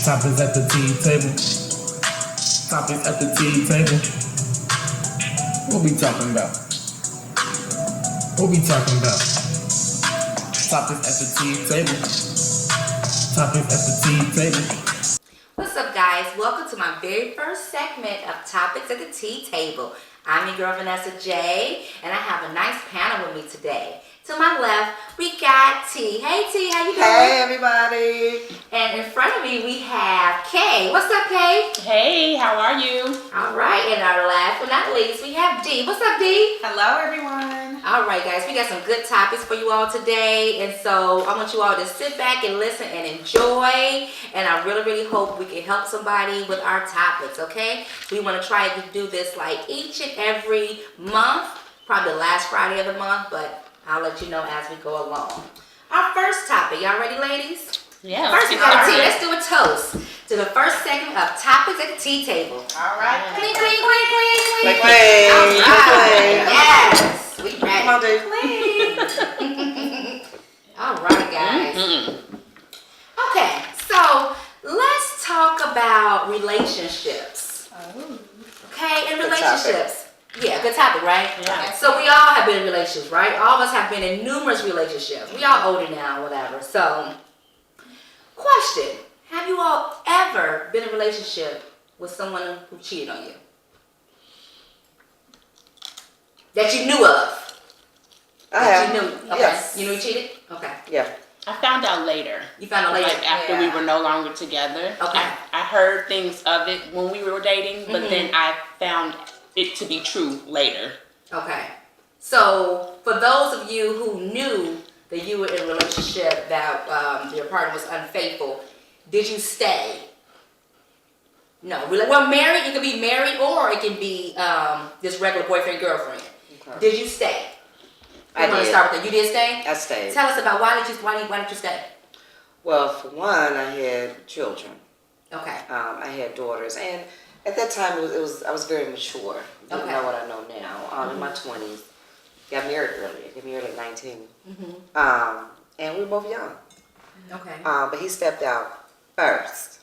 Topics at the tea table. Topics at the tea table. What we talking about? What we talking about? Topics at the tea table. Topics at the tea table. What's up, guys? Welcome to my very first segment of Topics at the Tea Table. I'm your girl, Vanessa J, and I have a nice panel with me today. To my left, we got T. Hey, T, how you doing? Hey, everybody. And in front of me, we have Kay. What's up, Kay? Hey, how are you? All right, and our last but not least, we have D. What's up, D? Hello, everyone. All right, guys, we got some good topics for you all today, and so I want you all to sit back and listen and enjoy, and I really, really hope we can help somebody with our topics, okay? We want to try to do this like each and every month, probably the last Friday of the month, but I'll let you know as we go along. Our first topic, y'all ready, ladies? Yeah. First, let's do a toast to the first segment of Topics at the Tea Table. All right. Clean, clean, clean, clean, clean. Clean. All right. Clean. Yes, we ready. Come on, dude. All right, guys. Okay, so let's talk about relationships. Okay, and relationships. Yeah, good topic, right? Yeah. Okay. So we all have been in relationships, right? All of us have been in numerous relationships. We all older now, whatever. So, question: have you all ever been in a relationship with someone who cheated on you? That you knew of? I have. You knew? Okay. Yes. You knew he cheated? Okay. Yeah. I found out later. You found out later? Like after we were no longer together. Okay. I heard things of it when we were dating, but then I found it to be true later. Okay. So, for those of you who knew that you were in a relationship that your partner was unfaithful, did you stay? No. Well, married, it can be married or it can be just regular boyfriend, girlfriend. Okay. Did you stay? I want to did. start with that. You did stay? I stayed. Tell us about why did you stay? Well, for one, I had children. Okay. I had daughters, and at that time, I was very mature. Didn't know what I know now. In my 20s, got married early. I got married at 19. And we were both young. Okay. But he stepped out first.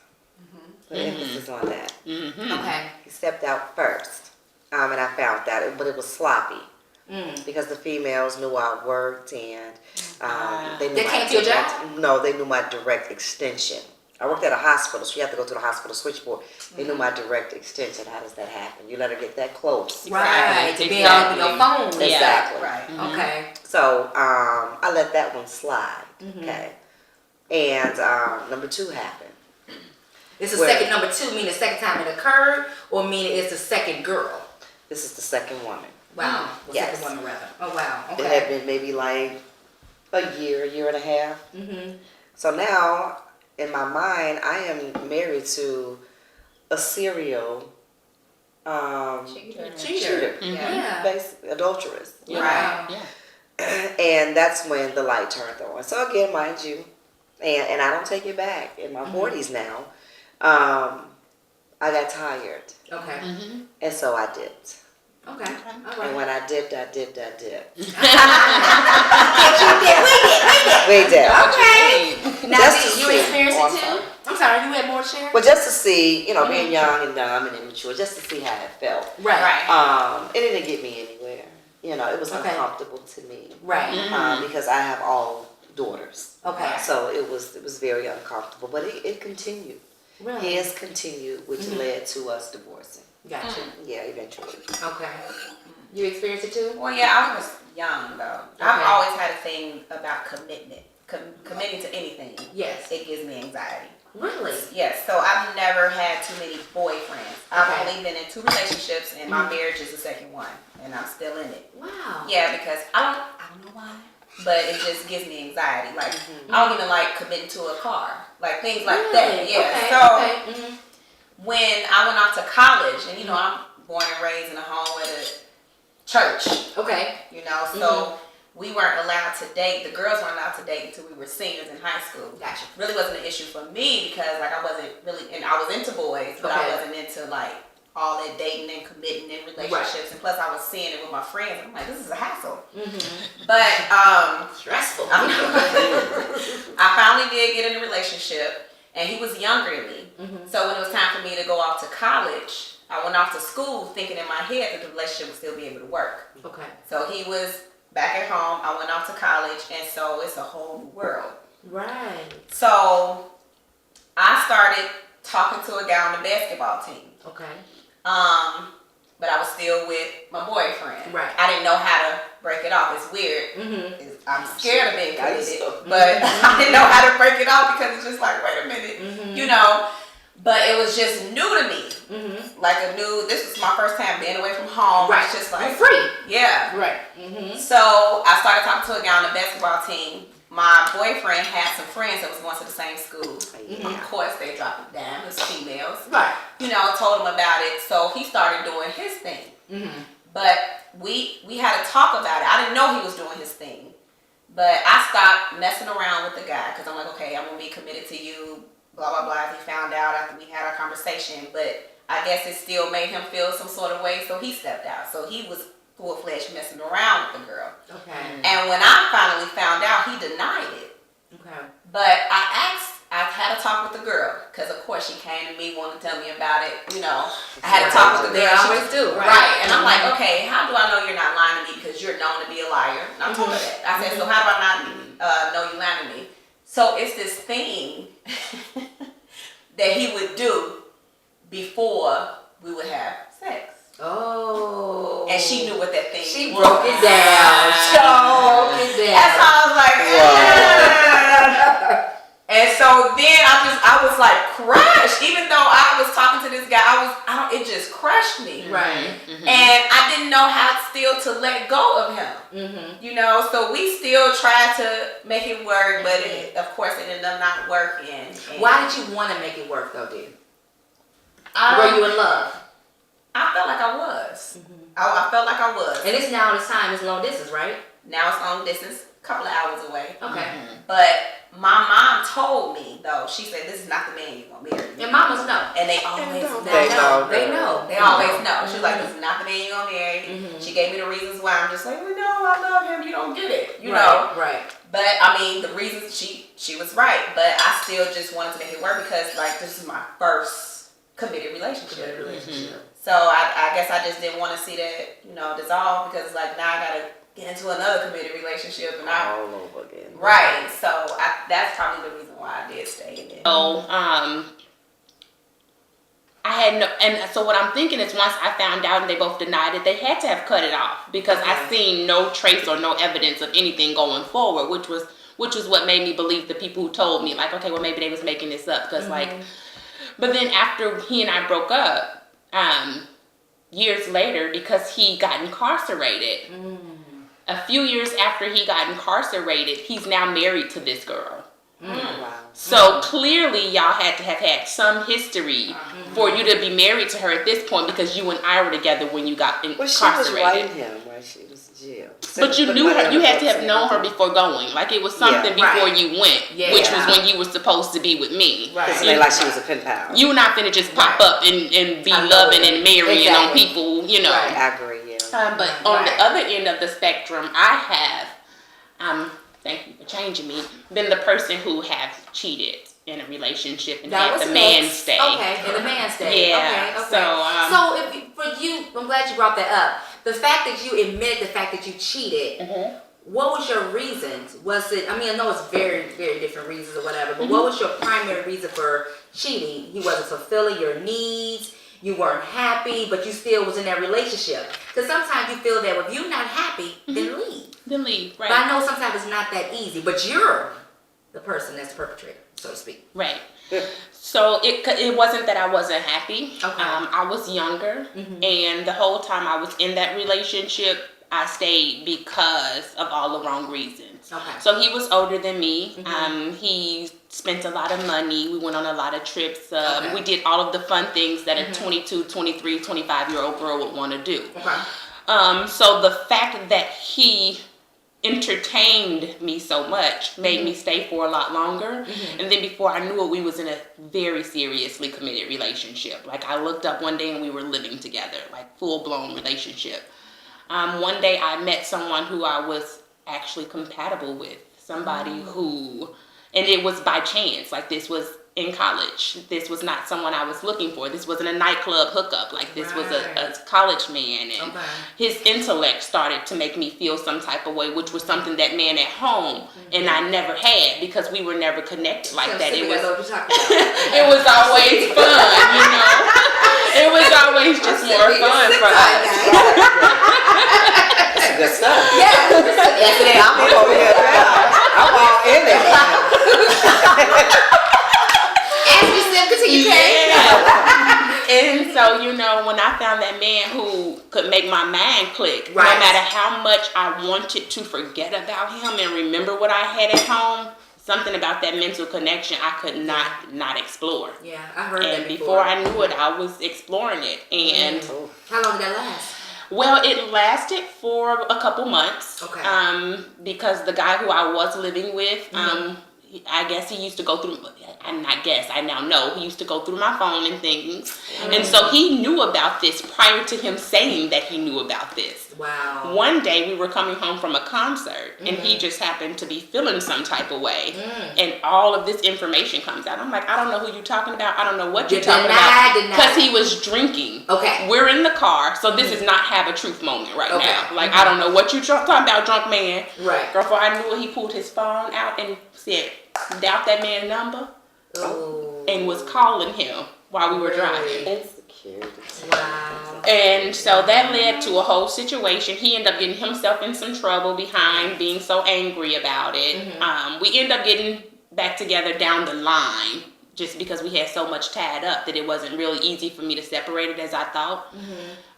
Put emphasis on that. Okay. He stepped out first, and I found that, but it was sloppy. Because the females knew I worked and they knew They came to your job? No, they knew my direct extension. I worked at a hospital, so you have to go to the hospital switchboard. They knew my direct extension. How does that happen? You let her get that close. Right. To be on your phone. Exactly. Right. Okay. So I let that one slide. Okay. And number 2 happened. It's the second number 2, meaning the second time it occurred, or meaning it's the second girl? This is the second woman. Wow. The Yes. second woman, rather. Oh, wow. It Okay. had been maybe like a year and a half. So now, in my mind, I am married to a serial cheater. Yeah. Adulteress. Right. Yeah. And that's when the light turned on. So again, mind you, and I don't take it back. In my 40s now, I got tired. Okay. And so I dipped. Okay. All And right. when I dipped, I dipped. We We did. Okay. Now, Just to you see. experienced Oh, it I'm too? sorry. I'm sorry, you had more to share? But just to see, being young and dumb and immature, just to see how it felt. Right. It didn't get me anywhere. It was Okay. uncomfortable to me. Right. Because I have all daughters. Okay. So it was very uncomfortable. But it continued. Really? His continued, which led to us divorcing. Gotcha. Yeah, eventually. Okay. You experienced it too? Well, yeah, I was young though. I've always had a thing about commitment. Committing to anything. Yes. It gives me anxiety. Really? Yes, so I've never had too many boyfriends. I've Okay. only been in 2 relationships, and my marriage is the second one, and I'm still in it. Wow. Yeah, because I don't know why, but it just gives me anxiety. Like I don't even like committing to a car, like things like that. Really? Yeah. Okay. So Okay. when I went off to college, and I'm born and raised in a home with a church, Okay. so we weren't allowed to date. The girls weren't allowed to date until we were seniors in high school. Gotcha. Really wasn't an issue for me because I wasn't really, and I was into boys, but I Okay. wasn't into all that dating and committing and relationships. And plus I was seeing it with my friends. I'm like, this is a hassle. But Stressful. I finally did get in a relationship, And he was younger than me. So when it was time for me to go off to college, I went off to school thinking in my head that the relationship would still be able to work. Okay. So he was back at home. I went off to college, and so it's a whole new world. Right. So I started talking to a guy on the basketball team. Okay. But I was still with my boyfriend. Right. I didn't know how to break it off. It's weird. I'm scared of being committed, Mm-hmm. but I didn't know how to break it off because it's just like, wait a minute, you know. But it was just new to me. Like this was my first time being away from home. Right. It's just like, you're free. yeah. Right. So I started talking to a guy on the basketball team. My boyfriend had some friends that was going to the same school. Of course, they dropped it down as females. Right. You know, told him about it. So he started doing his thing. But we had to talk about it. I didn't know he was doing his thing. But I stopped messing around with the guy because I'm like, okay, I'm going to be committed to you, blah, blah, blah. He found out after we had our conversation. But I guess it still made him feel some sort of way, so he stepped out. So he was full-fledged messing around with the girl. Okay. And when I finally found out, he denied it. Okay. But I had a talk with the girl, because of course she came to me, wanted to tell me about it. You know, I had to talk with the They girl. always do, right? Right. And I'm like, okay, how do I know you're not lying to me because you're known to be a liar? And I told her that. I said, so how do I not know you lying to me? So it's this thing that he would do before we would have sex. Oh. And she knew what that thing was. She broke it down. She broke it down. That's how I was like, And so then I was like crushed. Even though I was talking to this guy, it just crushed me. Right. And I didn't know how still to let go of him. You know, so we still tried to make it work, but of course it ended up not working. And Why did you want to make it work though, dear? Were you in love? I felt like I was. I felt like I was. And it's now this time it's long distance, right? Now it's long distance, a couple of hours away. Okay. But my mom told me, though, she said, this is not the man you're going to marry. And mamas know. And they always know. They know. They always know. She's like, this is not the man you're going to marry. She gave me the reasons why. I'm just like, well, no, I love him. You don't get it. You know? Right. But, I mean, the reasons, she was right. But I still just wanted to make it work because, like, this is my first committed relationship. So I guess I just didn't want to see that, you know, dissolve because, like, now I got to get into another committed relationship and all over again. Right. So that's probably the reason why I did stay in it. So, I had no, and so what I'm thinking is once I found out and they both denied it, they had to have cut it off because I seen no trace or no evidence of anything going forward, which was what made me believe the people who told me, like, okay, well, maybe they was making this up because like, but then after he and I broke up, years later, because he got incarcerated, a few years after he got incarcerated, he's now married to this girl. Wow. So clearly y'all had to have had some history for you to be married to her at this point because you and I were together when you got Well, she was incarcerated. writing him while she was in jail. But you knew her, you had to have known her before going. Like it was something before you went, which was when you were supposed to be with me. Because like she was a pen pal. You not finna just pop up and be loving and marrying on people, you know. I agree, yeah. But on the other end of the spectrum, I have, thank you for changing me, been the person who have cheated in a relationship and had the man stay. Okay, and the man stay. Yeah. Okay. So, for you, I'm glad you brought that up. The fact that you admit the fact that you cheated, what was your reasons? Was it, I mean, I know it's very, very different reasons or whatever, but what was your primary reason for cheating? He wasn't fulfilling your needs. You weren't happy, but you still was in that relationship. Because sometimes you feel that if you're not happy, then leave. then leave, right. But I know sometimes it's not that easy, but you're the person that's the perpetrator, so to speak. Right. So it wasn't that I wasn't happy. Okay. I was younger, and the whole time I was in that relationship, I stayed because of all the wrong reasons. Okay. So he was older than me. He spent a lot of money. We went on a lot of trips. We did all of the fun things that a 22, 23, 25-year-old girl would want to do. Okay. So the fact that he entertained me so much made me stay for a lot longer. And then before I knew it, we was in a very seriously committed relationship. Like I looked up one day and we were living together, like full-blown relationship. One day I met someone who I was actually compatible with, somebody who, and it was by chance, like this was in college. This was not someone I was looking for. This wasn't a nightclub hookup. Like, this was a college man, and his intellect started to make me feel some type of way, which was something that man at home and I never had, because we were never connected like that. It was it was always fun, you know. It was always just more fun for us. That's good stuff. Yeah. Yes, it is. I'm over here. I'm all in it. As we sip, continue, And so, you know, when I found that man who could make my mind click, no matter how much I wanted to forget about him and remember what I had at home, something about that mental connection I could not explore. Yeah, I heard and that before I knew it, I was exploring it. And how long did that last? Well, it lasted for a couple months. Okay. Because the guy who I was living with, I guess he used to go through, I now know, he used to go through my phone and things. And so he knew about this prior to him saying that he knew about this. Wow. One day we were coming home from a concert and he just happened to be feeling some type of way. And all of this information comes out. I'm like, I don't know who you're talking about. I don't know what you're talking about. Because he was drinking. Okay. We're in the car, so this is not have a truth moment right now. Like, I don't know what you're talking about, drunk man. Right. Girl, before I knew it, he pulled his phone out and said, doubt that man's number. And was calling him while we were driving. Insecurity. Wow. And so that led to a whole situation. He ended up getting himself in some trouble behind being so angry about it. We ended up getting back together down the line just because we had so much tied up that it wasn't really easy for me to separate it as I thought.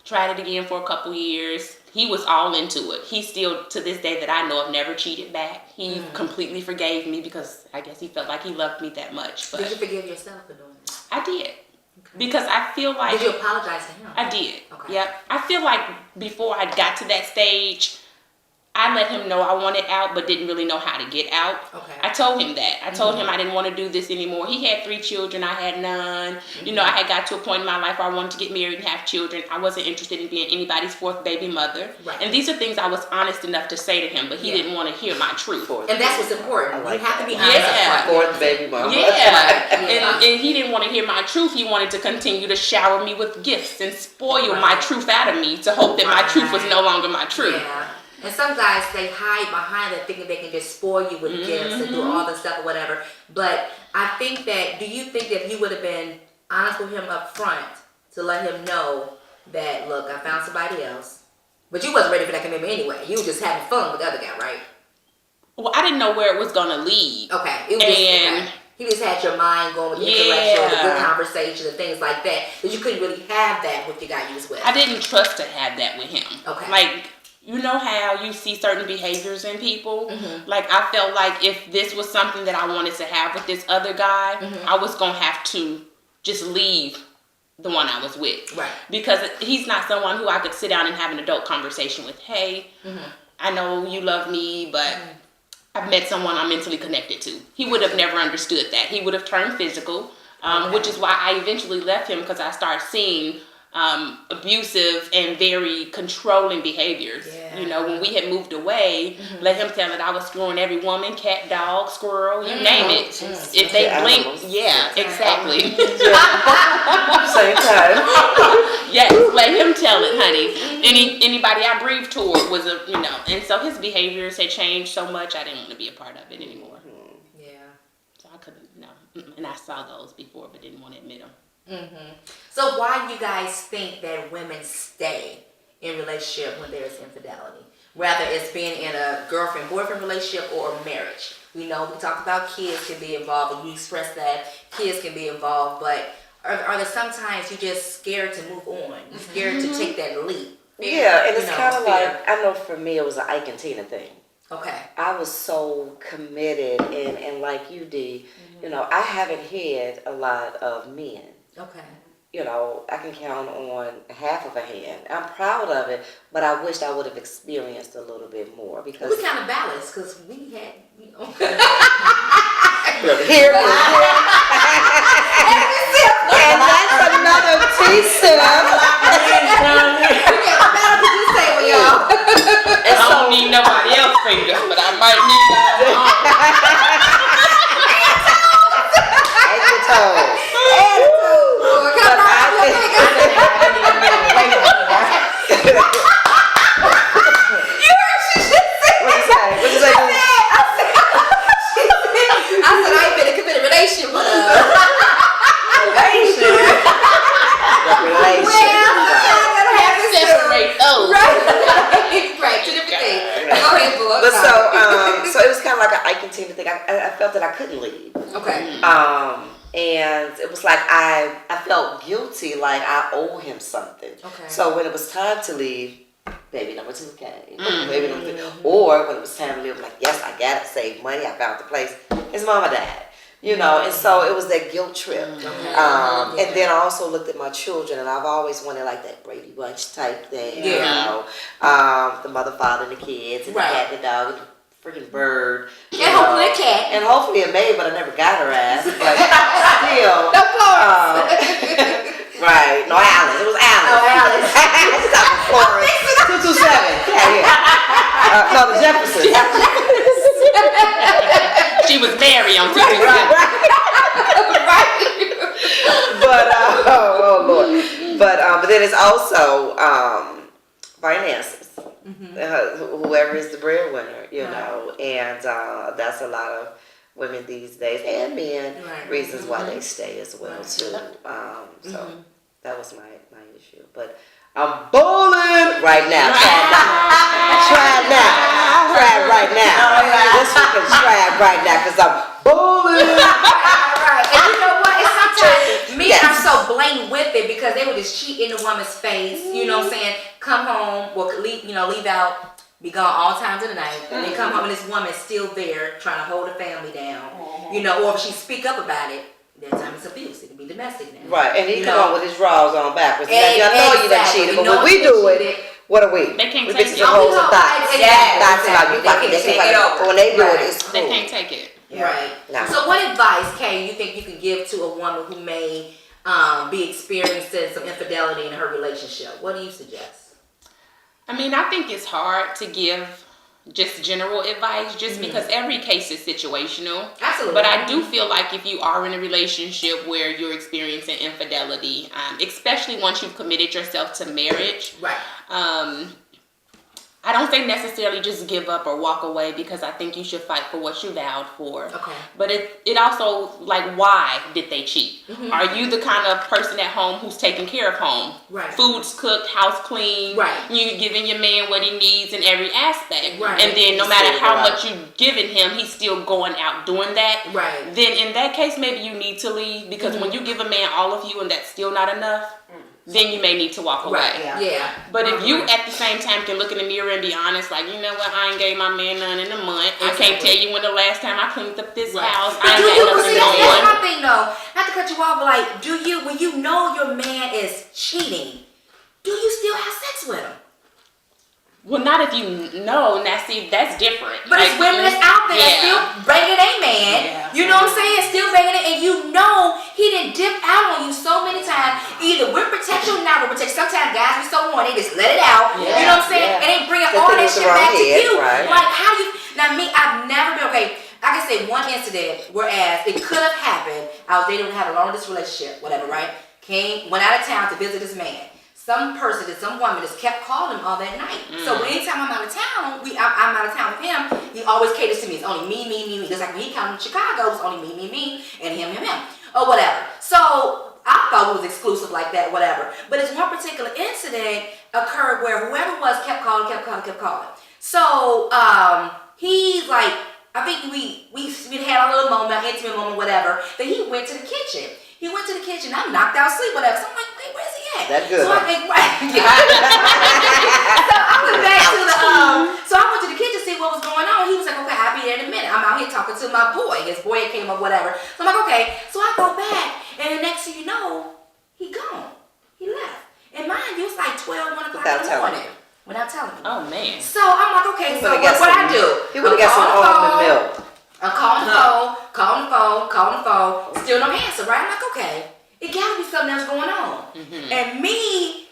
Tried it again for a couple years. He was all into it. He still, to this day that I know of, never cheated back. He completely forgave me because I guess he felt like he loved me that much. But did you forgive yourself for doing that? I did. Because I feel like... Did you apologize to him? I did. Okay. Yep. I feel like before I got to that stage, I let him know I wanted out, but didn't really know how to get out. Okay. I told him that. I told him I didn't want to do this anymore. He had 3 children. I had none. You know, I had got to a point in my life where I wanted to get married and have children. I wasn't interested in being anybody's 4th baby mother. Right. And these are things I was honest enough to say to him, but he didn't want to hear my truth. And that's what's important. You have to be honest. Yeah. 4th baby mother. Yeah. And he didn't want to hear my truth. He wanted to continue to shower me with gifts and spoil my truth out of me to hope that my truth was no longer my truth. Yeah. And some guys, they hide behind that thinking they can just spoil you with gifts and do all this stuff or whatever. But I think that, do you think that you would have been honest with him up front to let him know that, look, I found somebody else. But you wasn't ready for that commitment anyway. You were just having fun with the other guy, right? Well, I didn't know where it was going to lead. Okay. It was just, he just had your mind going with the intellectual, the good conversation and things like that. But you couldn't really have that with the guy you was with. I didn't trust to have that with him. Okay. Like, you know how you see certain behaviors in people? Like, I felt like if this was something that I wanted to have with this other guy, I was going to have to just leave the one I was with. Right. Because he's not someone who I could sit down and have an adult conversation with. Hey, I know you love me, but I've met someone I'm mentally connected to. He would have never understood that. He would have turned physical, which is why I eventually left him, because I started seeing abusive and very controlling behaviors. You know, when we had moved away, let him tell it I was screwing every woman, cat, dog, squirrel, you name it. If they blink, exactly. Same time. Yes, let him tell it, honey. Anybody I breathed toward was and so his behaviors had changed so much I didn't want to be a part of it anymore. So I couldn't, and I saw those before but didn't want to admit them. So why do you guys think that women stay in relationship when there's infidelity? Rather it's being in a girlfriend-boyfriend relationship or a marriage. We know we talked about kids can be involved, and you expressed that kids can be involved, but are there sometimes you're just scared to move on? You're scared to take that leap? Yeah, and it's kind of like, I know for me it was an Ike and Tina thing. Okay. I was so committed, and like you did, I haven't had a lot of men. Okay. I can count on half of a hand. I'm proud of it, but I wished I would have experienced a little bit more because we kind of balanced because we had, Here we go. And that's another T-sip. I don't need nobody else's fingers, but I might need that. But What'd you say? I said I ain't been in a committed relationship, but Separate those. right, two different things. Go ahead, boy. But so it was kind of like an Ike and Tina thing. I felt that I couldn't leave. Okay. And it was like I felt guilty, like I owe him something. Okay. So when it was time to leave, baby number 2 came. Baby number 2. Or when it was time to leave, I'm like, yes, I gotta save money. I found the place. His mama died. You know, and so it was that guilt trip. And then I also looked at my children, and I've always wanted like that Brady Bunch type thing. You know, the mother, father, and the kids, and the cat, the dog, and the freaking bird. And hopefully a cat. And hopefully a maid, but I never got her ass. But still. No Florence. Right. No, Alice. It was Alice. Oh, Alice. Stop with Florence. 227. No, the Jeffersons. She was Mary on TV. Right. But oh Lord. But then it's also finances. Whoever is the breadwinner, you know, and that's a lot of women these days and men reasons why they stay as well too. So that was my issue. But I'm bowling right now. Try right now. This fucking try right now because I'm bowling. Right. And you know what? It's sometimes men are so blatant with it because they would just cheat in the woman's face. You know what I'm saying? Come home, or leave out, be gone all times of the night. And they come home and this woman's still there trying to hold the family down. You know, or if she speak up about it, that time it's abuse. It can be domestic now. Right, and he come on with his drawers on backwards. And, I know you done cheated, but when we do it, what are we? They can't we take bitches it. and hoes and thoughts. Thoughts about you fucking. They can't take it over. But when they do it, it's cool. They can't take it. Yeah. Right. No. So what advice, Kay, you think you can give to a woman who may be experiencing some infidelity in her relationship? What do you suggest? I mean, I think it's hard to give just general advice just because every case is situational. Absolutely. But I do feel like if you are in a relationship where you're experiencing infidelity, especially once you've committed yourself to marriage, I don't think necessarily just give up or walk away because I think you should fight for what you vowed for. Okay. But it also, like, why did they cheat? Are you the kind of person at home who's taking care of home? Right. Food's cooked, house clean. Right. You giving your man what he needs in every aspect. Right. And then no matter how much you've given him, he's still going out doing that. Right. Then in that case, maybe you need to leave because when you give a man all of you and that's still not enough, then you may need to walk away. Right, yeah. But if you at the same time can look in the mirror and be honest, like, you know what, I ain't gave my man none in a month. Exactly. I can't tell you when the last time I cleaned up this house. I ain't got nothing going. That's my thing though. Not to cut you off, but like, when you know your man is cheating, do you still have sex with him? Well, not if you know. Now, see, that's different. But it's women that's out there still banging a man. You know what I'm saying? Still banging it, and you know he didn't dip out on you so many times. Either with protection or not with protection. Sometimes guys be so horny, they just let it out. You know what I'm saying? And they bring all that shit back to you. Right. Like, how do you? Now, me, I've never been I can say one incident, whereas it could have happened. I was dating, had a long distance relationship, whatever, right? Went out of town to visit this man. Some woman just kept calling him all that night. So anytime I'm out of town, I'm out of town with him, he always caters to me. It's only me. Just like when he came to Chicago, it's only me, and him, or whatever. So I thought it was exclusive like that, whatever. But this one particular incident occurred where whoever it was kept calling. So he's like, I think we had a little moment, an intimate moment, whatever. Then he went to the kitchen. I'm knocked out asleep, whatever. So I'm like, wait, where's he at? That's good. So I think, so I went back to so I went to the kitchen to see what was going on. He was like, okay, I'll be there in a minute. I'm out here talking to my boy. His boy came up, whatever. So I'm like, okay. So I go back, and the next thing you know, he gone. He left. And mind you, it's like 12, 1 o'clock in the morning. Without telling me. Oh, man. So I'm like, okay, so what I do? He would have got some almond milk. I'm calling the phone, still no answer, right? I'm like, okay, it gotta be something else going on. And me,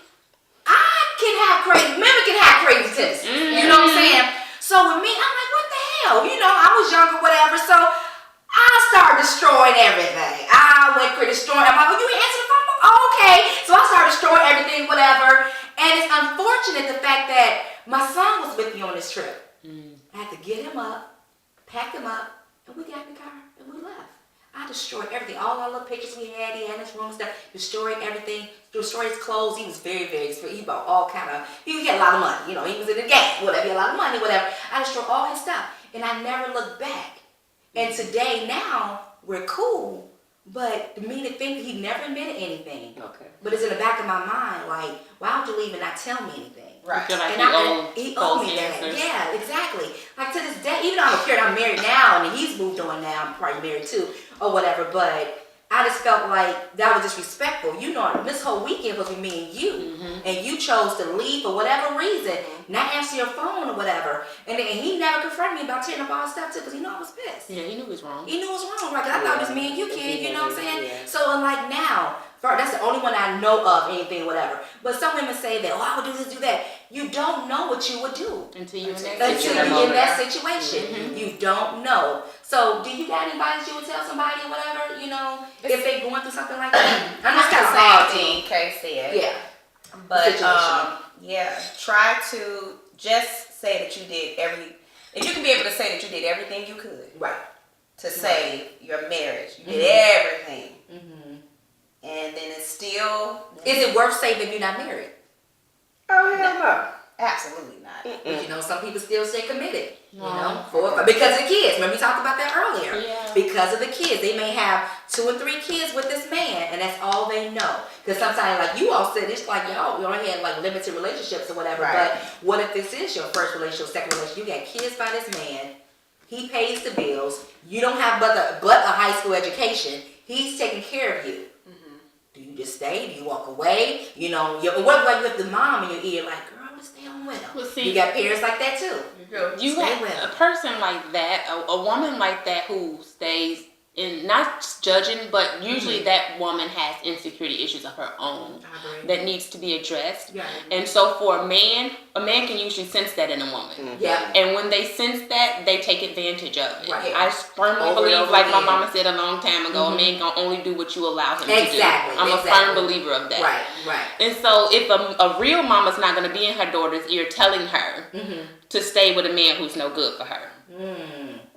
women can have crazy tendencies, you know what I'm saying? So with me, I'm like, what the hell? You know, I was younger, whatever, so I started destroying everything. I went crazy destroying. I'm like, oh, you answered the phone? Oh, okay. So I started destroying everything, whatever. And it's unfortunate the fact that my son was with me on this trip. I had to get him up, pack him up, and we got in the car and we left. I destroyed everything. All our little pictures we had, he had in his room and stuff, destroyed everything, destroyed his clothes. He was very, he bought all kind of, he had a lot of money, you know, he was in the game, whatever, he had a lot of money, whatever. I destroyed all his stuff, and I never looked back. And today, now, we're cool, but to me to think he never admitted anything. Okay. But it's in the back of my mind, like, why would you leave and not tell me anything? Right. Feel like And he owed me that. answers. Yeah, exactly. Like to this day, even though I'm a parent, I'm married now, and he's moved on now. I'm probably married too, or whatever. But I just felt like that was disrespectful. You know, this whole weekend was with me and you, and you chose to leave for whatever reason, not answer your phone or whatever. And he never confronted me about tearing up all his stuff too, because he knew I was pissed. Yeah, he knew he was wrong. He knew it was wrong, right? 'Cause I thought it was me and you, kid. You know what I'm saying? Yeah. So, and like now, that's the only one I know of, anything, whatever. But some women say that, oh, I would do this, do that. You don't know what you would do Until you're in that until situation. you're in that situation. You don't know. So, do you got any advice you would tell somebody or whatever, you know, if they're going through something like that? I know it's kind of hard Same to. thing Kay said. Yeah. But Situation. yeah, try to just say that you did if you can be able to say that you did everything you could Right. to save your marriage. You did everything. And then it's still Is it worth saving if you're not married? Oh, hell no. absolutely not. But you know, some people still stay committed. You know, No. because of the kids. Remember we talked about that earlier. Yeah. Because of the kids, they may have 2 or 3 kids with this man, and that's all they know. Because sometimes, like you all said, it's like y'all, you only had like limited relationships or whatever. Right. But what if this is your first relationship, second relationship? You got kids by this man. He pays the bills. You don't have but a high school education. He's taking care of you. Do you just stay? Do you walk away? You know, what about you have the mom in your ear, like, girl, just stay on with him. Well, see, you got parents like that too. You Stay have with a him. person like that, a woman like that who stays in, not judging, but usually that woman has insecurity issues of her own I agree. that needs to be addressed. Yeah. And so for a man can usually sense that in a woman. Yeah. And when they sense that, they take advantage of it. Right. I firmly Over and believe, over like my again. mama said a long time ago, a man can only do what you allow him to do. Exactly, I'm a exactly. firm believer of that. Right. And so if a real mama's not going to be in her daughter's ear telling her to stay with a man who's no good for her.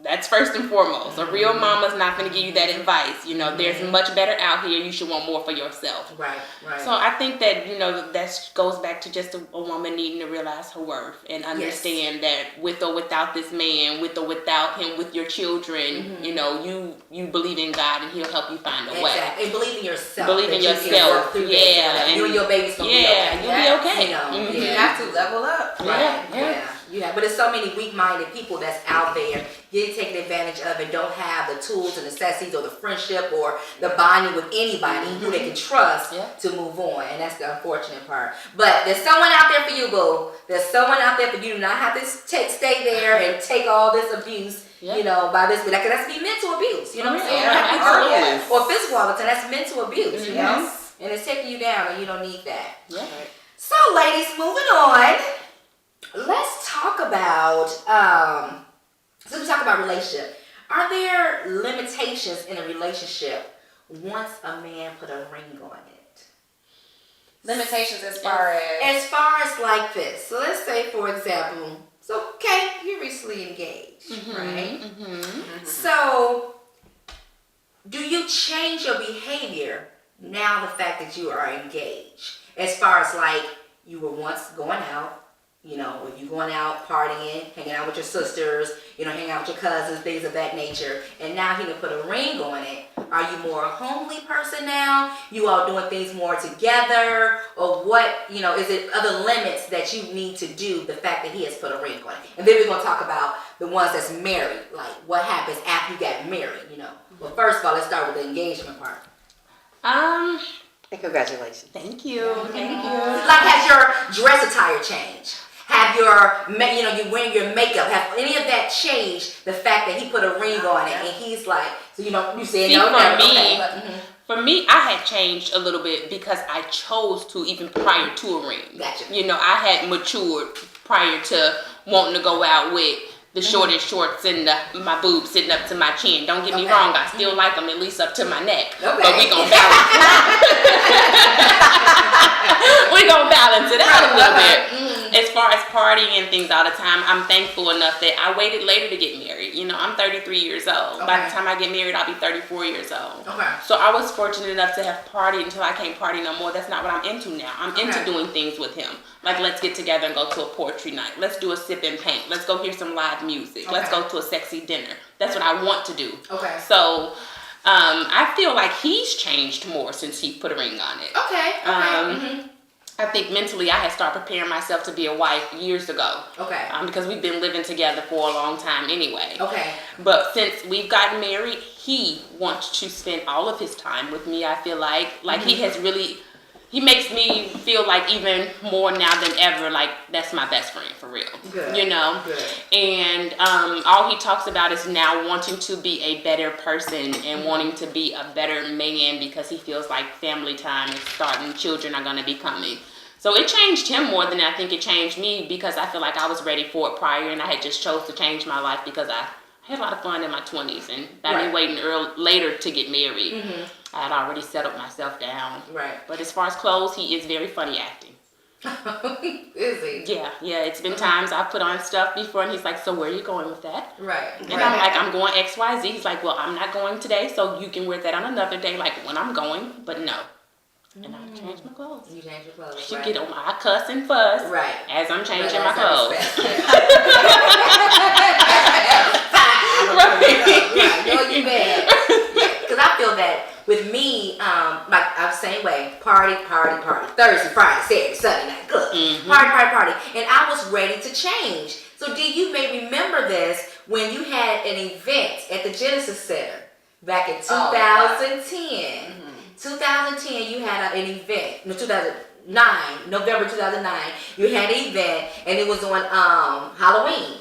That's first and foremost. A real mama's not going to give you that advice. You know, there's much better out here. You should want more for yourself. Right. So I think that, you know, that goes back to just a woman needing to realize her worth and understand that with or without this man, with or without him, with your children, you know, you believe in God and he'll help you find a way. Exactly. And believe in yourself. Believe that in you can yourself. work through this. Yeah, You and your baby's gonna be okay. you'll be okay. You know, You yeah. have to level up. Right. Yeah. Yeah. But there's so many weak-minded people that's out there getting taken advantage of and don't have the tools and necessities or the friendship or the bonding with anybody who they can trust to move on. And that's the unfortunate part. But there's someone out there for you, boo. There's someone out there for you. Do not have to stay there and take all this abuse. Yeah. You know, by this, like, that's be mental abuse. You know what I'm saying? Yeah, absolutely. Or physical all the time. That's mental abuse. You know, and it's taking you down, and you don't need that. Yeah. So, ladies, moving on. Let's talk about, so we talk about relationship. Are there limitations in a relationship once a man put a ring on it? Limitations as far as As far as like this. So let's say, for example, so, okay, you're recently engaged, right? So, do you change your behavior now the fact that you are engaged? As far as like, you were once going out, you know, when you going out partying, hanging out with your sisters, you know, hanging out with your cousins, things of that nature, and now he can put a ring on it. Are you more a homely person now? You all doing things more together? Or what, you know, is it other limits that you need to do, the fact that he has put a ring on it? And then we're going to talk about the ones that's married, like what happens after you got married, you know. Well, first of all, let's start with the engagement part. And congratulations. Thank you. Thank you. Like, has your dress attire changed? Have your, you know, you wearing your makeup, have any of that changed the fact that he put a ring on it and he's like, so you know, you said See, no, for no, me, okay. For me, I had changed a little bit because I chose to even prior to a ring. Gotcha. You know, I had matured prior to wanting to go out with the shortest shorts and my boobs sitting up to my chin. Don't get me wrong, I still like them at least up to my neck. Okay. But we gonna balance it out. We gonna balance it out a little bit. As far as partying and things all the time, I'm thankful enough that I waited later to get married. You know, I'm 33 years old. Okay. By the time I get married, I'll be 34 years old. Okay. So I was fortunate enough to have partied until I can't party no more. That's not what I'm into now. I'm into doing things with him. Like, let's get together and go to a poetry night. Let's do a sip and paint. Let's go hear some live music. Let's go to a sexy dinner. That's what I want to do. Okay. So I feel like he's changed more since he put a ring on it. Okay. I think mentally I had started preparing myself to be a wife years ago. Okay. Because we've been living together for a long time anyway. Okay. But since we've gotten married, he wants to spend all of his time with me. I feel like he has really, he makes me feel like even more now than ever, like that's my best friend for real. Good. You know? Good. And all he talks about is now wanting to be a better person and wanting to be a better man because he feels like family time is starting, children are going to be coming. So it changed him more than I think it changed me because I feel like I was ready for it prior and I had just chose to change my life because I had a lot of fun in my 20s and by me waiting later to get married, I had already settled myself down. Right. But as far as clothes, he is very funny acting. Is he? Yeah. It's been times I've put on stuff before and he's like, so where are you going with that? Right. And I'm like, I'm going XYZ. He's like, well, I'm not going today, so you can wear that on another day, like when I'm going, but no. And I change my clothes. You change your clothes. You get on my cuss and fuss. Right. As I'm changing my clothes. Right. No, you bad. Because I feel that with me, like I'm the same way. Party. Thursday, Friday, Saturday, Sunday night. Good. Party. And I was ready to change. So you may remember this when you had an event at the Genesis Center back in 2010. 2010, you had an event. No, 2009, November 2009, you had an event, and it was on Halloween.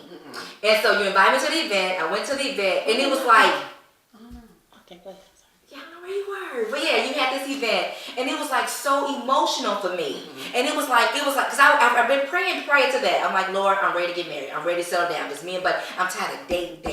And so you invited me to the event. I went to the event, and it was like, okay, go ahead. Yeah, I know where you were, but yeah, you had this event, and it was like so emotional for me. And it was like, because I've been praying prior to that. I'm like, Lord, I'm ready to get married. I'm ready to settle down. Just me and but I'm tired of dating.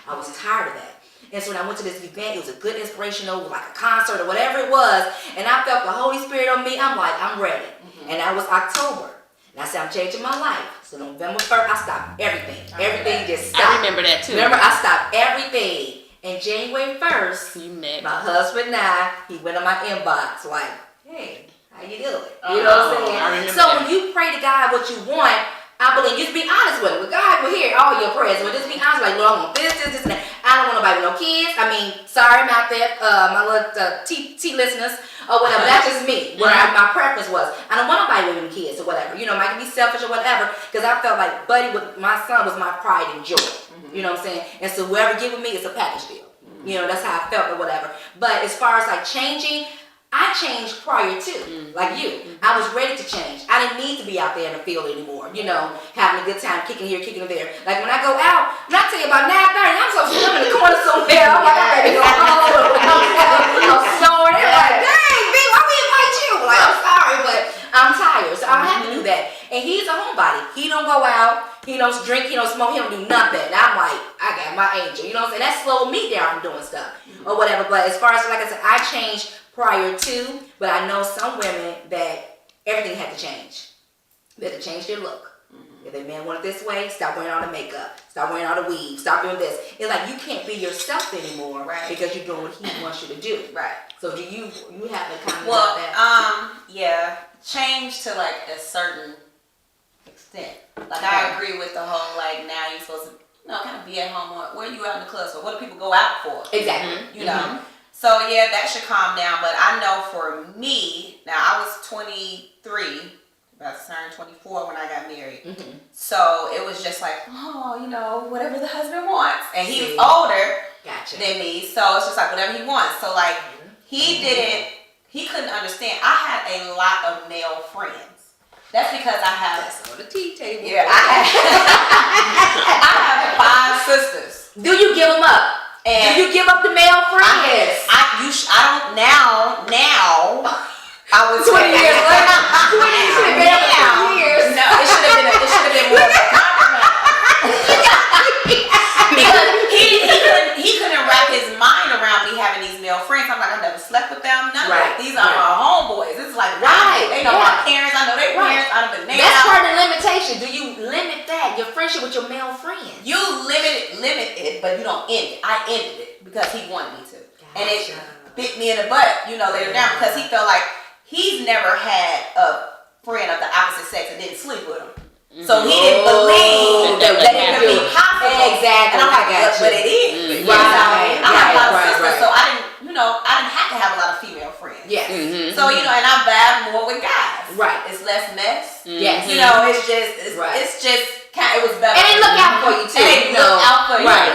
I was tired of that. And so when I went to this event, it was a good inspirational, like a concert or whatever it was. And I felt the Holy Spirit on me. I'm like, I'm ready. And that was October. And I said, I'm changing my life. So November 1st, I stopped everything. Everything just stopped. I remember that too. Remember, I stopped everything. And January 1st, you met my husband and he went on my inbox like, hey, how you doing? You know what I'm saying? So when you pray to God what you want, I believe, just be honest with him. God will hear all your prayers. But just be honest, like, Lord, I want this, and that. I don't want nobody with no kids. I mean, sorry about that, my little T listeners or whatever. That's just me. What my preference was. I don't want nobody with no kids or whatever. You know, might be selfish or whatever. Because I felt like my son was my pride and joy. You know what I'm saying? And so whoever get with me, it's a package deal. You know, that's how I felt or whatever. But as far as like changing, I changed prior to, like you. I was ready to change. I didn't need to be out there in the field anymore, you know, having a good time, kicking here, kicking there. Like when I go out, when I tell you about 9:30, I'm so slim in the corner somewhere. I'm like, I'm ready to go home. I'm snoring. They're like, dang, B, why we invite you? Like, I'm sorry, but I'm tired, so I have to do that. And he's a homebody. He don't go out. He don't drink. He don't smoke. He don't do nothing. And I'm like, I got my angel. You know what I'm saying? That slowed me down from doing stuff or whatever. But as far as, like I said, I changed prior to, but I know some women that everything had to change. They had to change their look. If the man wanted this way, stop wearing all the makeup, stop wearing all the weave, stop doing this. It's like you can't be yourself anymore because you're doing what he wants you to do. Right. So do you have a comment about that? Yeah, change to like a certain extent. Like I agree with the whole like now you're supposed to kind of be at home or where you out in the club. So what do people go out for? Exactly. You know. So yeah, that should calm down. But I know for me, now I was 23, about to turn 24 when I got married. So it was just like, whatever the husband wants. And he was older than me, so it's just like whatever he wants. So like he couldn't understand. I had a lot of male friends. That's because I have on the tea table. Yeah, I have 5 sisters. Do you give them up? And do you give up the male friends? I don't now. I was 20 years later. 20 years. No, it should have been more of a compliment. having these male friends. I'm like, I never slept with them. None of Right. that. These are our homeboys. This is like, Right. they know Yeah. my parents. I know their parents. I done been there. That's part of the limitation. Do you limit that, your friendship with your male friends? You limit it, but you don't end it. I ended it because he wanted me to. And it bit me in the butt, later down, because he felt like he's never had a friend of the opposite sex and didn't sleep with him. So he didn't believe that it could be possible. Exactly. And I'm like, but it is. Right. I have a lot of Right. sisters, so I didn't have to have a lot of female friends. Yes. So, and I vibe more with guys. Right. It's less mess. Yes. It's just it was better. And they look out for you too. And they look out for you. Right.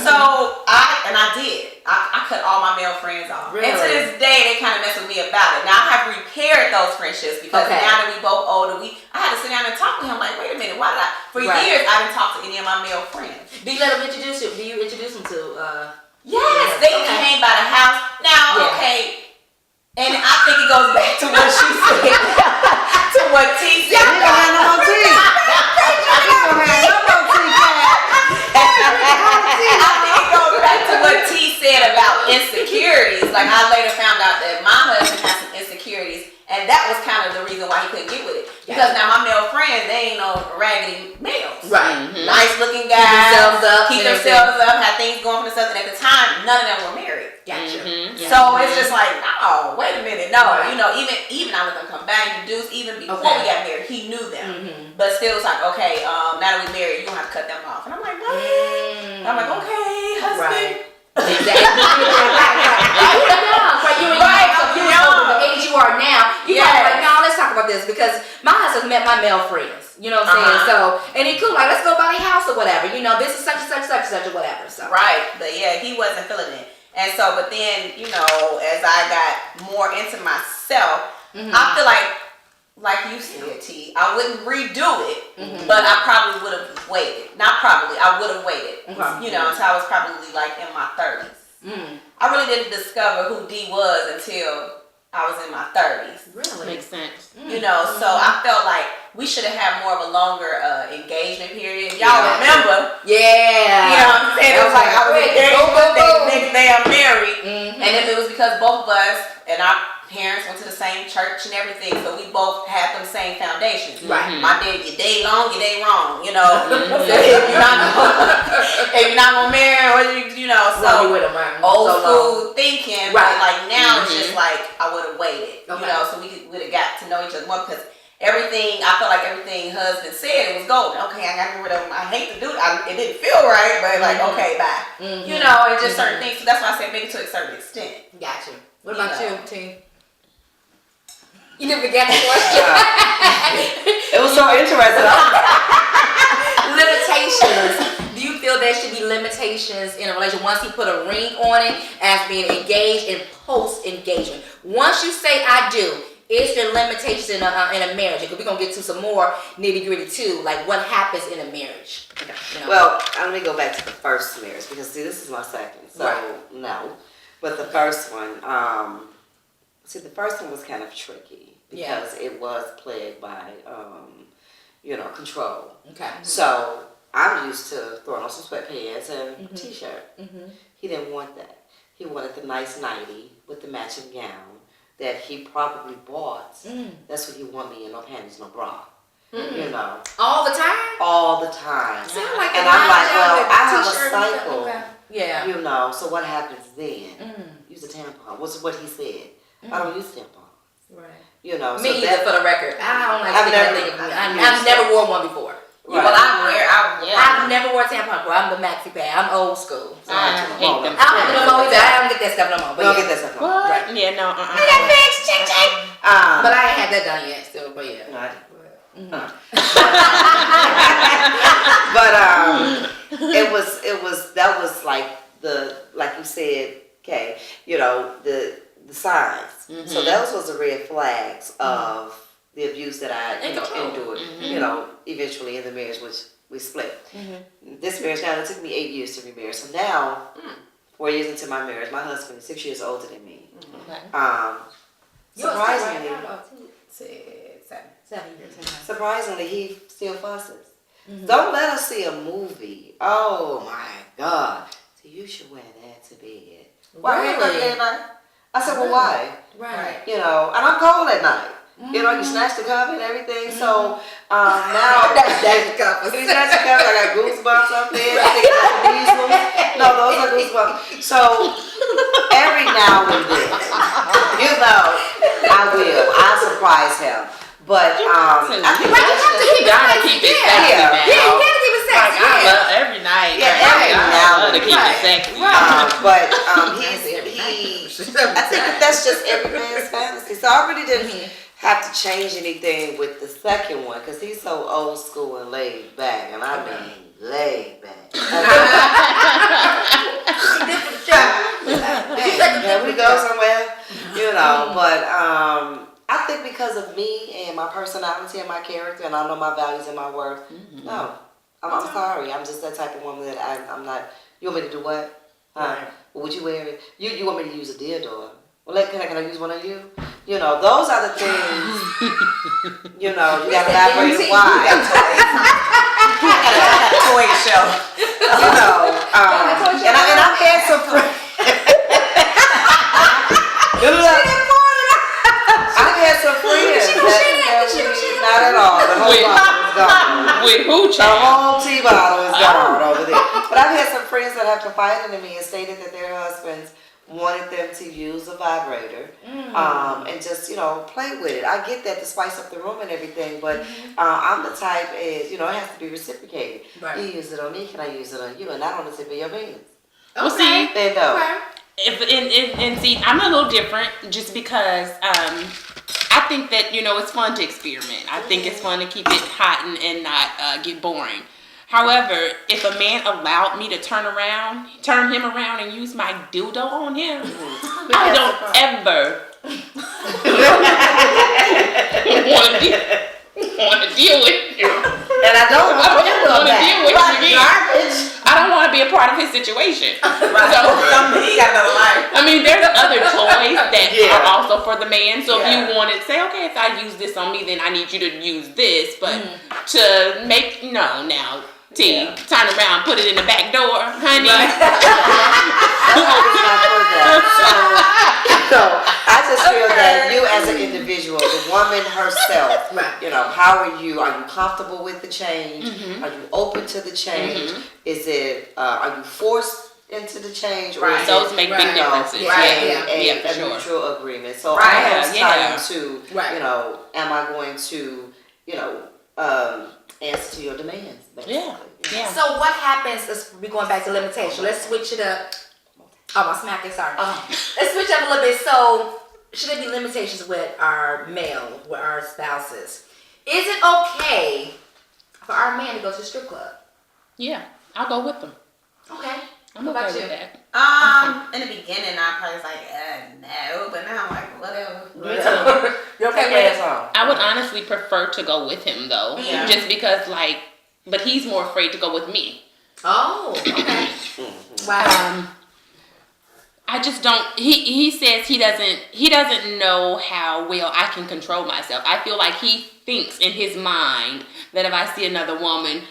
So I did. I cut all my male friends off. Really? And to this day, they kind of mess with me about it. Now I have repaired those friendships because now that we both older, I had to sit down and talk to him. Like, wait a minute, why did I? For years, I didn't talk to any of my male friends. Do you let them introduce you? Do you introduce them to? Yes, they came by the house. Now, and I think it goes back to what she said, to what T said. You don't have no more tea. You don't have no more tea, Kat. I think it goes back to what T said about insecurities. Like, I later found out that my husband had some insecurities, and that was kind of the reason why he couldn't get with it. Because now my male friends, they ain't no raggedy males. Right. Nice looking guys. Keep and themselves up, have things going for themselves. And at the time, none of them were married. Gotcha. So it's just like, no, wait a minute, no. Even I let them come back, introduce, even before we got married, he knew them. But still, it's like, okay, now that we married, you don't have to cut them off. And I'm like, what? I'm like, okay, husband. Exactly. You were young, right? You were young. So you were the age you are now. You are like, no, let's talk about this because my husband met my male friends. You know what I'm saying? So, and he cool, like, let's go by the house or whatever. This is such and such, such and such or whatever. So. Right, but yeah, he wasn't feeling it. And so, but then, as I got more into myself, I feel like you said, T, I wouldn't redo it, but I probably would have waited. Not probably, I would have waited. Until I was probably like in my 30s. I really didn't discover who D was until I was in my 30s. Really? Makes sense. So I felt like we should have had more of a longer engagement period. Y'all remember? Yeah. You know what I'm saying? It was like I was engaged one day, the next day I'm married. And if it was because both of us and our parents went to the same church and everything, so we both had them same foundations. Right. My dad, your day long, your day wrong. So if you're not gonna marry, or so with them, right? old school thinking. Right. But like now it's just like I would have waited. So we would have got to know each other more because I felt like everything husband said, it was golden. Okay, I got rid of him. I hate to do it. It didn't feel right, but like, okay, bye. And just certain things. So that's why I said maybe to a certain extent. Gotcha. What about you, T? You didn't forget the question. It was so interesting. Limitations. Do you feel there should be limitations in a relationship once he put a ring on it as being engaged and post-engagement? Once you say I do, is there limitations in a marriage? Because we're going to get to some more nitty-gritty too, like what happens in a marriage. Well, let me go back to the first marriage because see, this is my second, so no. But the first one, the first one was kind of tricky because it was plagued by, control. Okay. So I'm used to throwing on some sweatpants and a t-shirt. He didn't want that. He wanted the nice nightie with the matching gown that he probably bought. That's what he wanted me in, no panties, no bra. All the time? All the time. Sound like and I'm like, well, I have a t-shirt cycle. Okay. Yeah. So what happens then? Use a tampon. What's what he said. I don't use tampons. Right. Me either, for the record. I don't like I've never wore one before. Right. Well, I've never wore a tampon before. I'm the maxi pad. I'm old school. So I hate them. I don't get that stuff no more. We don't get that stuff no more. Right. Yeah, no. I got fixed, check. But I ain't had that done yet still, but yeah. Right. But that was like you said, okay, the signs. So those was the red flags of the abuse that I endured. Eventually in the marriage, which we split. This marriage now, it took me 8 years to remarry. So now, 4 years into my marriage, my husband is 6 years older than me. Surprisingly, he still fusses. Don't let us see a movie. Oh my God. So you should wear that to bed. Why I ain't cooking at night? I said, well, why? Right. You know, and I'm cold at night. You know, you snatch the cover and everything. So now Snatch the covers. you snatch the cover. I got goosebumps up there. I think that's the measles. No, those are goosebumps. So every now and then, you know, I'll surprise him. But I think you gotta keep it sexy. Yeah, you gotta keep it sexy. Like, I love every night. Yeah, every now and to keep it sexy. but I think that's just every man's fantasy. So I really didn't have to change anything with the second one because he's so old school and laid back, and I mean laid back. Yeah, we go somewhere, you know. But I think because of me and my personality and my character, and I know my values and my worth. No, I'm sorry. I'm just that type of woman that I'm not. You want me to do what? Well, would you wear it? You want me to use a dildo? Well, can I use one on you? You know, those are the things. You know, you got to elaborate why. Toy show. You know, and I've had some friends. I've had some friends that not at all. The whole bottle is gone. With who, The child? whole tea bottle is gone over there. But I've had some friends that have confided in me and stated that their husbands wanted them to use a vibrator and just, you know, play with it. I get that to spice up the room and everything, but I'm the type is, you know, it has to be reciprocated. Right. You use it on me, can I use it on you? And not on the tip of your penis. Well, see, They know. and see, I'm a little different just because I think that, you know, it's fun to experiment. I think it's fun to keep it hot and not get boring. However, if a man allowed me to turn him around and use my dildo on him, I don't ever want to deal with him. And I don't want to deal with him again. garbage. I don't want to be a part of his situation. Right. So, He got another life. I mean, there's other toys that are also for the man. So if Yeah. you wanted to say, okay, if I use this on me, then I need you to use this. But to make, now, turn around, put it in the back door, honey. So I just feel that you as an individual, the woman herself, you know, how are you? Are you comfortable with the change? Are you open to the change? Is it, are you forced into the change? Or is Those it, make big differences. a For mutual agreement. So I am trying to, Right. you know, am I going to, you know, answer to your demands, basically. Yeah. So what happens is we're going back to limitation. Let's switch it up. Oh, my smack is sorry. Let's switch up a little bit. So should there be limitations with our spouses? Is it okay for our man to go to the strip club? Yeah, I'll go with them. Okay. I'm What about okay you? with that. In the beginning, I probably was like, no, but now I'm like, whatever. You okay with it? I would honestly prefer to go with him though, Yeah. just because but he's more afraid to go with me. Oh, okay. Wow. I just don't. He says he doesn't know how well I can control myself. I feel like he thinks in his mind that if I see another woman,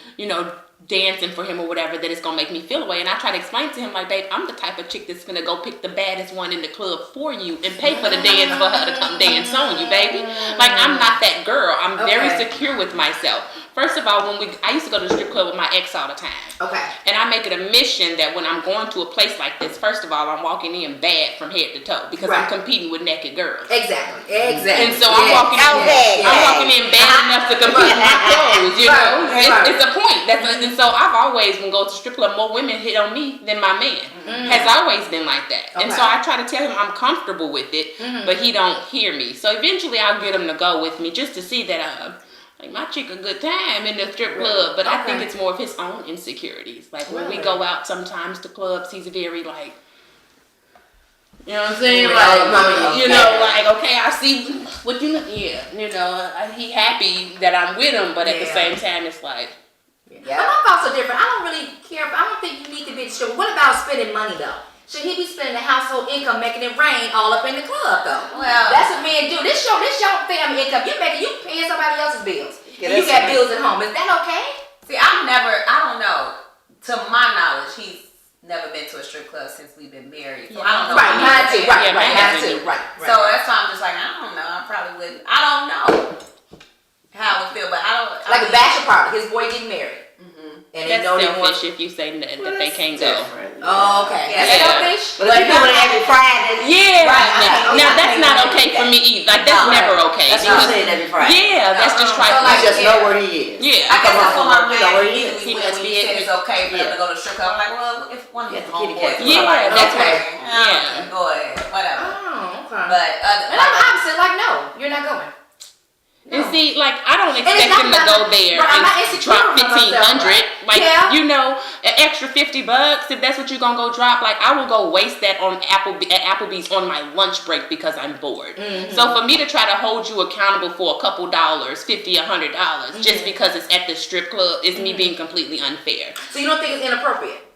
dancing for him or whatever, that it's gonna make me feel away. And I try to explain to him, like, babe, I'm the type of chick that's gonna go pick the baddest one in the club for you and pay for the dance for her to come dance on you, baby. Like, I'm not that girl. I'm very secure with myself. First of all, I used to go to the strip club with my ex all the time. Okay. And I make it a mission that when I'm going to a place like this, first of all, I'm walking in bad from head to toe because I'm competing with naked girls. Exactly. And so I'm walking in bad enough to compete with my clothes, It's a point. And so I've always, when I go to strip club, more women hit on me than my man. Has always been like that. And so I try to tell him I'm comfortable with it, but he don't hear me. So eventually I'll get him to go with me just to see that my chick a good time in the strip club, but I think it's more of his own insecurities. Like when we go out sometimes to clubs, he's very like, you know what I'm saying? Okay, I see what he happy that I'm with him, but at the same time, it's like. Yeah. But my thoughts are different. I don't really care. I don't think you need to be strip. What about spending money though? Should he be spending the household income making it rain all up in the club though? Well, that's what men do. This your family income. You paying somebody else's bills. And you got bills at home. Is that okay? See, I don't know. To my knowledge, he's never been to a strip club since we've been married. So Yeah. I don't know. Right, mine too. Right, Yeah, right, mine mine hasn't too. been. Right. So that's why I'm just like, I don't know. I probably wouldn't. I don't know how it would feel, but I don't. Like a bachelor party. His boy getting married. And they That's know they want. selfish if you say that they can't go. Oh, okay. Yeah. That's selfish. But if you do it every Friday, Yeah. Right. Now that's not okay for me either. Like that's never okay. that's what I'm because- saying every Friday. Yeah, that's just So, You trifling. like, just know where he is. Yeah. I guess that's Come what on, my you know where man he usually is. when you said it's okay for them to go to strip club. I'm like, well, if one of his Yeah, the kitty homeboys cat. was Yeah, like, that's okay, what- go ahead, whatever. Oh, okay. But And I'm opposite. Like, no, you're not going. And see, like I don't it's expect not him to about- go there but I'm not and insecure drop about myself, 1,500. right? Like Yeah. you know, an extra $50 if that's what you're gonna go drop. Like I will go waste that on Applebee's on my lunch break because I'm bored. So for me to try to hold you accountable for a couple dollars, $50, $100, just because it's at the strip club is me being completely unfair. So you don't think it's inappropriate?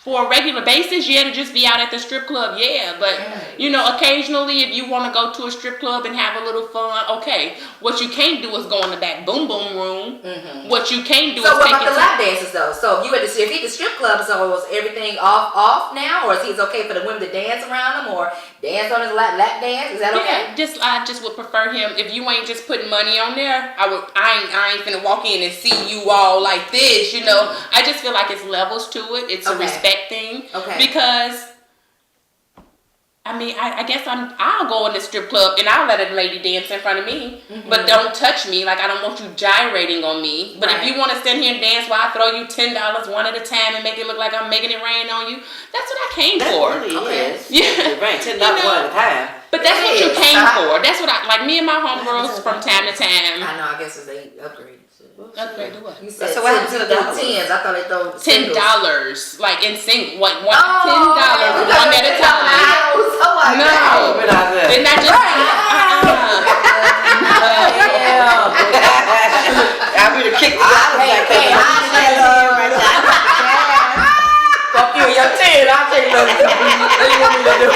For a regular basis, yeah, to just be out at the strip club, yeah. But, you know, occasionally if you want to go to a strip club and have a little fun, okay. What you can't do is go in the back boom boom room. What you can't do So is what take about it the to... lap dances though? So if he at the strip club, so is everything off now, or is it's okay for the women to dance around him or dance on his lap dance? Is that okay? Yeah, I just would prefer him if you ain't just putting money on there. I ain't finna walk in and see you all like this, you know. I just feel like it's levels to it. It's a Okay. respect thing. Okay. Because I mean, I guess I'll go in the strip club and I'll let a lady dance in front of me, but don't touch me. Like I don't want you gyrating on me. But if Right. you want to stand here and dance while I throw you $10 one at a time and make it look like I'm making it rain on you, that's what I came That for. really Okay. is. Yeah. It rain $10 You know, one at a time. But that's what you Yes. came for. That's what I like. Me and my homegirls from time to time. I know. I guess it's they upgrade. Upgrade to what? You said So what happened to the dollars? tens. I thought they throw $10, like in sync. What? $10, Oh, one at a time. Oh, No, But I said, and not just. I'm gonna kick the out like Fuck you and your 10. I'll tell you what you want me to do.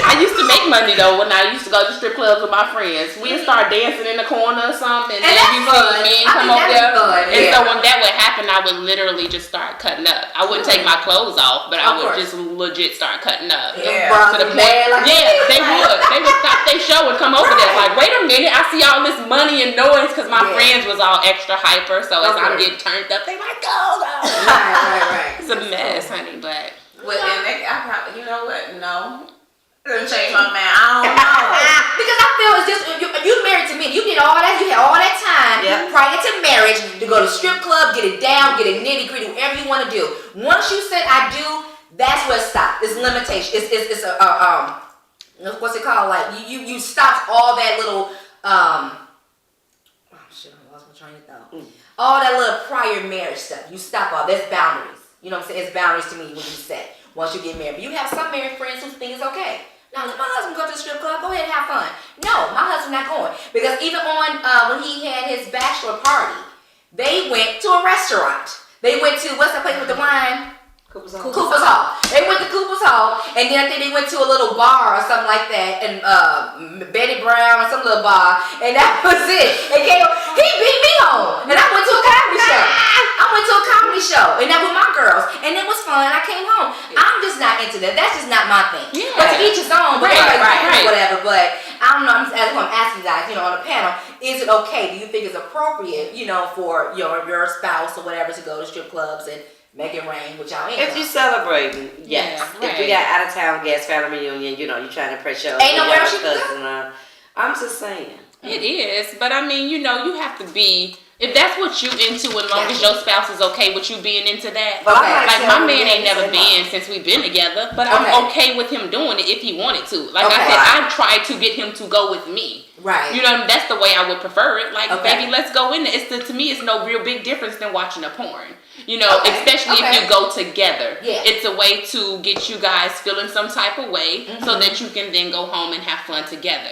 I used to make money though when I used to go to strip clubs with my friends. We'd start dancing in the corner or something, and then that's you fun. see me I come think over that's there. fun, And yeah. so when that would happen, I would literally just start cutting up. I wouldn't take my clothes off, but I Of would course. just legit start cutting up. Yeah. To the point, they would stop their show and come over there like, wait a minute, I see all this money and noise because my Yeah. friends was all extra hyper. So as I'm Okay. getting turned up, they like, go. Right. It's a mess, honey, but. Well, and I probably, you know what? No. Didn't change my mind. I don't know. Because I feel it's just you married to me. You did all that. You had all that time prior to marriage to go to strip club, get it down, get it nitty gritty, whatever you want to do. Once you said I do, that's where it stopped. It's limitation. It's what's it called? Like you stopped all that little oh shit, I lost my train of thought. All that little prior marriage stuff. You stop all. There's boundaries. You know what I'm saying? It's boundaries to me when you say once you get married. But you have some married friends who think it's okay. Now, let my husband go to the strip club. Go ahead and have fun. No, my husband not going. Because even on when he had his bachelor party, they went to a restaurant. They went to, what's that place with the wine? Cooper's Hall. They went to Cooper's Hall, and then I think they went to a little bar or something like that, and Betty Brown or some little bar, and that was it. And he beat me home, and I went to a comedy show. And that with my girls, and it was fun. I came home. I'm just not into that. That's just not my thing. Yeah. But to each his own. But Right. whatever. But I don't know. I'm asking you guys, on the panel, is it okay? Do you think it's appropriate, for your spouse or whatever to go to strip clubs and make it rain with y'all? if you celebrating, yes. Yeah, If you got out of town guest family reunion, you're trying to impress your Ain't nowhere else you cousin. I'm just saying. It is, but I mean, you have to be, if that's what you into, as long as your spouse is okay with you being into that. But I Like my man ain't yes, never and been since we've been together, but I'm okay with him doing it if he wanted to. Like I Okay. said, I tried to get him to go with me. Right. That's the way I would prefer it. Like, Okay. baby, let's go in there. To me, it's no real big difference than watching a porn. Especially if you go together. Yeah. It's a way to get you guys feeling some type of way so that you can then go home and have fun together.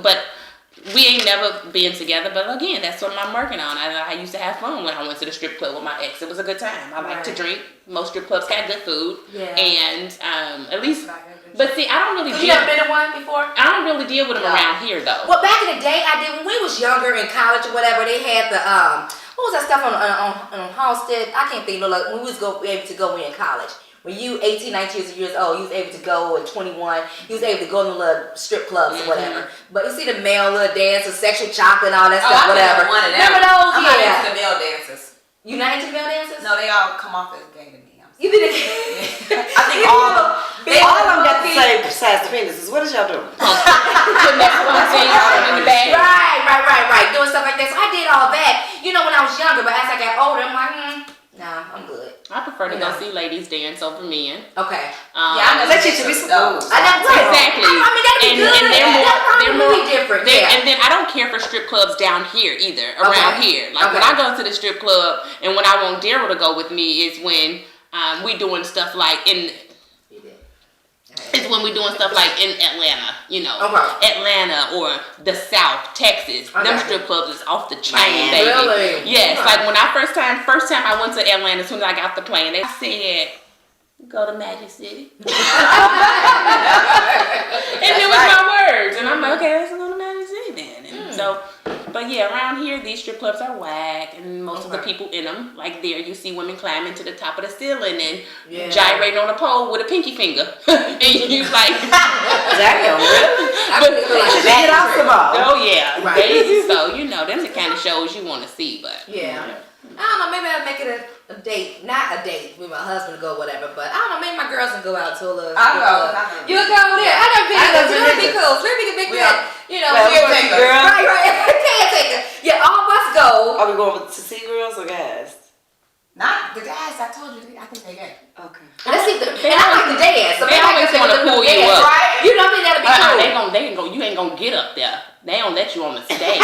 But we ain't never been together, but again, that's what I'm working on. I used to have fun when I went to the strip club with my ex. It was a good time. I like to drink. Most strip clubs got good food. Yeah. And at least, but see, I don't really You ever been to one before? I don't really deal with them around here though. Well, back in the day, I did when we was younger in college or whatever. They had the what was that stuff on Halstead? I can't think. Like when we was able to go in college. When you 18, 19 years old, you was able to go, and 21, you was able to go to little strip clubs or whatever. But you see the male little dances, sexual chocolate, all that stuff, whatever. Remember those? I'm not into the male dancers. You not into male dancers? No, they all come off as gay to me. You did it. I think all of them got the same size penises. What is y'all doing? Right. Doing stuff like that. So I did all that, when I was younger. But as I got older, I'm like, nah, I'm good. I prefer to go see ladies dance over men. Okay. I let you to be supposed. Exactly. I mean, that'd be good. And they're more really different. And then I don't care for strip clubs down here either, around here. Like when I go to the strip club and when I want Daryl to go with me is when we doing stuff like it's when we doing stuff like in Atlanta, Atlanta or the South, Texas. Them strip clubs is off the chain, baby. Really? Yes, like when I first time I went to Atlanta, as soon as I got the plane, they said, go to Magic City. And it was my words. And I'm like, okay, let's go to Magic City then. And so, but yeah, around here, these strip clubs are whack. And most of the people in them, like there, you see women climbing to the top of the ceiling and gyrating on a pole with a pinky finger. And you like, damn, really? Get off the ball. Oh, yeah. Right. So, them the kind of shows you want to see. But yeah. I don't know, maybe I'll make it a date. Not a date with my husband to go whatever, but I don't know, maybe my girls can go out to a little I'll go. You'll go there. I know it's gonna be cool. It's gonna be a big caretaker. Right. Caretaker. Yeah, all of us go. Are we going to see girls or guys? Not the guys, I told you, I think they gay. Okay. Let's see and I like the dance. So they always want to pull you up. Right? You know what I mean? That'll be cool. You ain't gonna get up there. They don't let you on the stage.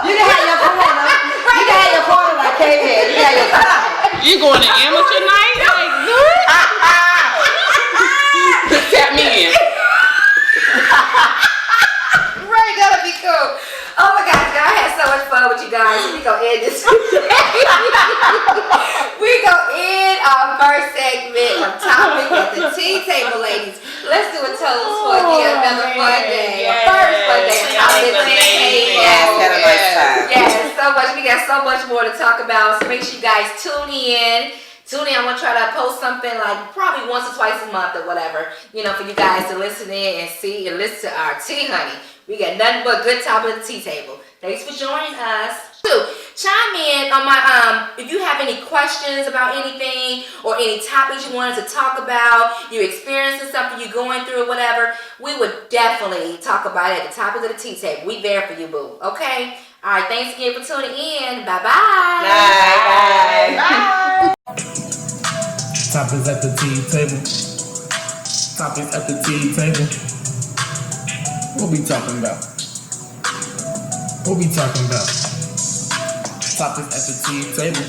You can have your corner. You can have your corner like K-Head. You got your corner. You going to amateur night? Like, tap me in. Right, that'll be cool. Oh my gosh, I had so much fun with you guys. We gonna end this. We gonna end our first segment of topic at the tea table, ladies. Let's do a toast for another fun day. First fun day of topic at the tea table. Yes, so much. We got so much more to talk about. So make sure you guys tune in. I'm gonna try to post something like probably once or twice a month or whatever, for you guys to listen in and see and listen to our tea, honey. We got nothing but good topic at the tea table. Thanks for joining us. Chime in on my if you have any questions about anything or any topics you wanted to talk about, you're experiencing something you're going through or whatever, we would definitely talk about it at the top of the tea table. We there for you, boo. Okay? All right, thanks again for tuning in. Bye-bye. Bye. Topics at the tea table. Topics at the tea table. What we talking about? Topics at the tea table.